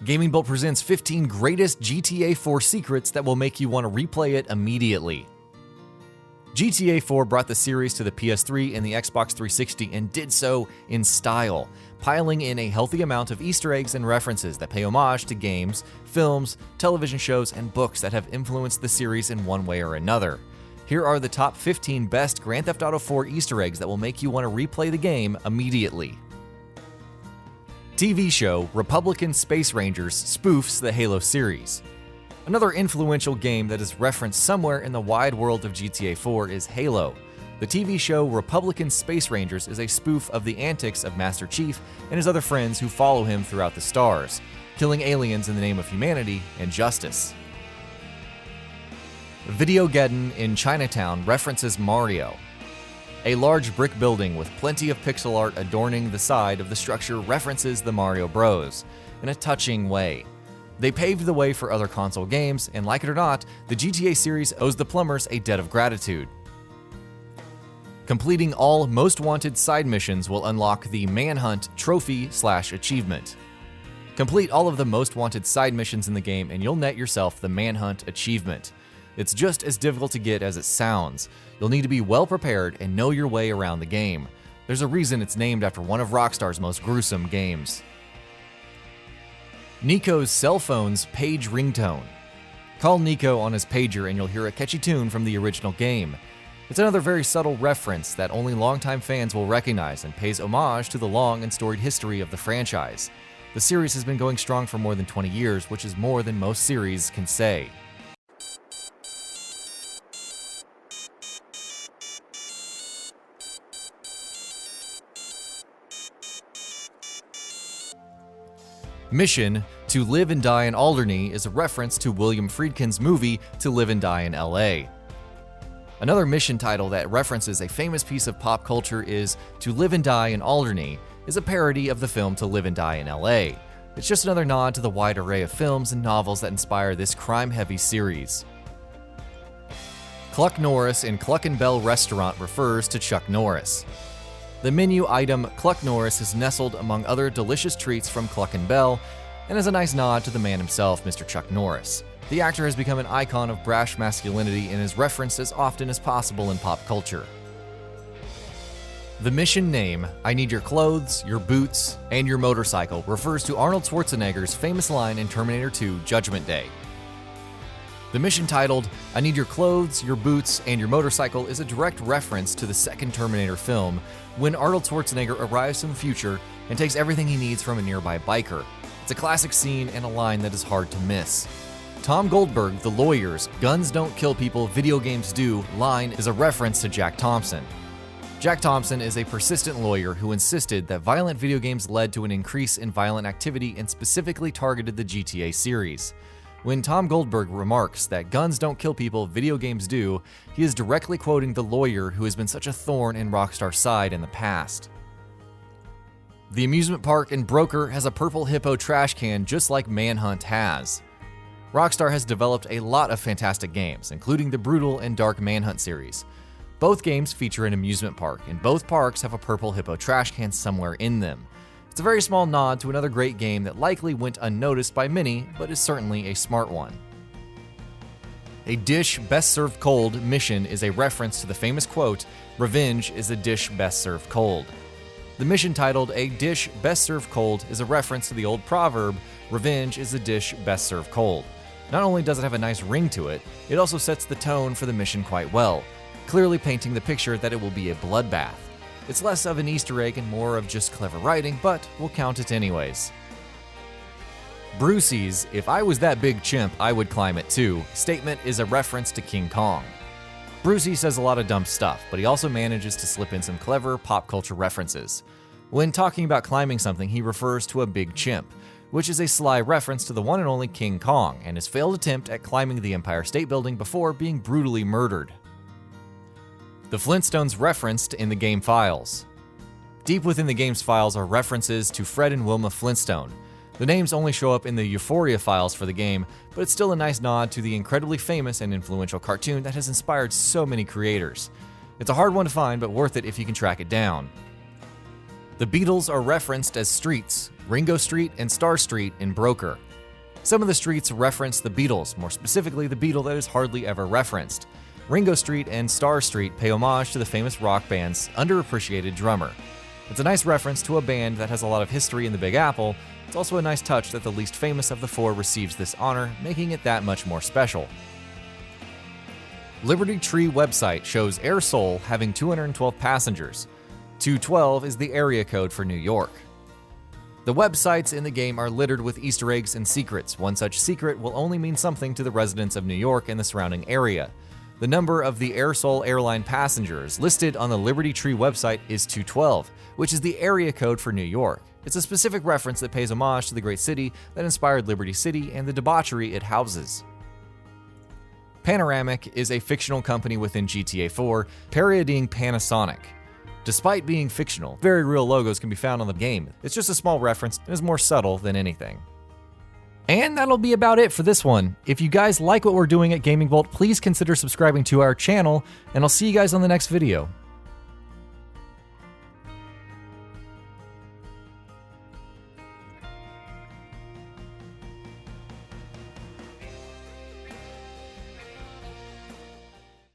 Gaming Bolt presents 15 greatest GTA 4 secrets that will make you want to replay it immediately. GTA 4 brought the series to the PS3 and the Xbox 360 and did so in style, piling in a healthy amount of Easter eggs and references that pay homage to games, films, television shows, and books that have influenced the series in one way or another. Here are the top 15 best Grand Theft Auto 4 Easter eggs that will make you want to replay the game immediately. TV show Republican Space Rangers spoofs the Halo series. Another influential game that is referenced somewhere in the wide world of GTA 4 is Halo. The TV show Republican Space Rangers is a spoof of the antics of Master Chief and his other friends who follow him throughout the stars, killing aliens in the name of humanity and justice. VIDEOGEDDON in Chinatown references Mario. A large brick building with plenty of pixel art adorning the side of the structure references the Mario Bros. In a touching way. They paved the way for other console games, and like it or not, the GTA series owes the plumbers a debt of gratitude. Completing all Most Wanted side missions will unlock the Manhunt trophy/achievement. Complete all of the Most Wanted side missions in the game and you'll net yourself the Manhunt achievement. It's just as difficult to get as it sounds. You'll need to be well prepared and know your way around the game. There's a reason it's named after one of Rockstar's most gruesome games. NIKO'S cell phone's page ringtone. Call Niko on his pager and you'll hear a catchy tune from the original game. It's another very subtle reference that only longtime fans will recognize and pays homage to the long and storied history of the franchise. The series has been going strong for more than 20 years, which is more than most series can say. Mission To Live and Die in Alderney is a reference to William Friedkin's movie To Live and Die in LA. Another mission title that references a famous piece of pop culture is To Live and Die in Alderney is a parody of the film To Live and Die in LA. It's just another nod to the wide array of films and novels that inspire this crime-heavy series. Cluck Norris in Cluckin Bell Restaurant refers to Chuck Norris. The menu item Cluck Norris is nestled among other delicious treats from Cluckin Bell and is a nice nod to the man himself, Mr. Chuck Norris. The actor has become an icon of brash masculinity and is referenced as often as possible in pop culture. The mission name, I need your clothes, your boots, and your motorcycle refers to Arnold Schwarzenegger's famous line in Terminator 2 Judgment Day. The mission titled, I need your clothes, your boots, and your motorcycle is a direct reference to the second Terminator film when Arnold Schwarzenegger arrives from the future and takes everything he needs from a nearby biker. It's a classic scene and a line that is hard to miss. Tom Goldberg, the lawyer's "Guns don't kill people, video games do" line is a reference to Jack Thompson. Jack Thompson is a persistent lawyer who insisted that violent video games led to an increase in violent activity and specifically targeted the GTA series. When Tom Goldberg remarks that guns don't kill people, video games do, he is directly quoting the lawyer who has been such a thorn in Rockstar's side in the past. The amusement park in Broker has a purple hippo trash can just like Manhunt has. Rockstar has developed a lot of fantastic games, including the brutal and dark Manhunt series. Both games feature an amusement park, and both parks have a purple hippo trash can somewhere in them. It's a very small nod to another great game that likely went unnoticed by many, but is certainly a smart one. A dish best served cold mission is a reference to the famous quote, "Revenge is a dish best served cold." The mission titled A Dish Best Served Cold is a reference to the old proverb, "Revenge is a dish best served cold." Not only does it have a nice ring to it, it also sets the tone for the mission quite well, clearly painting the picture that it will be a bloodbath. It's less of an Easter egg and more of just clever writing, but we'll count it anyways. Brucey's "If I was that big chimp, I would climb it too" statement is a reference to King Kong. Brucey says a lot of dumb stuff, but he also manages to slip in some clever pop culture references. When talking about climbing something, he refers to a big chimp, which is a sly reference to the one and only King Kong and his failed attempt at climbing the Empire State Building before being brutally murdered. The Flintstones referenced in the game files. Deep within the game's files are references to Fred and Wilma Flintstone. The names only show up in the Euphoria files for the game, but it's still a nice nod to the incredibly famous and influential cartoon that has inspired so many creators. It's a hard one to find, but worth it if you can track it down. The Beatles are referenced as streets, Ringo Street and Star Street in Broker. Some of the streets reference the Beatles, more specifically the Beatle that is hardly ever referenced. Ringo Street and Star Street pay homage to the famous rock band's underappreciated drummer. It's a nice reference to a band that has a lot of history in the Big Apple. It's also a nice touch that the least famous of the four receives this honor, making it that much more special. Liberty Tree website shows Air Seoul having 212 passengers. 212 is the area code for New York. The websites in the game are littered with Easter eggs and secrets. One such secret will only mean something to the residents of New York and the surrounding area. The number of the Air Seoul airline passengers listed on the Liberty Tree website is 212, which is the area code for New York. It's a specific reference that pays homage to the great city that inspired Liberty City and the debauchery it houses. Panoramic is a fictional company within GTA 4, parodying Panasonic. Despite being fictional, very real logos can be found on the game. It's just a small reference and is more subtle than anything. And that'll be about it for this one. If you guys like what we're doing at Gaming Vault, please consider subscribing to our channel, and I'll see you guys on the next video.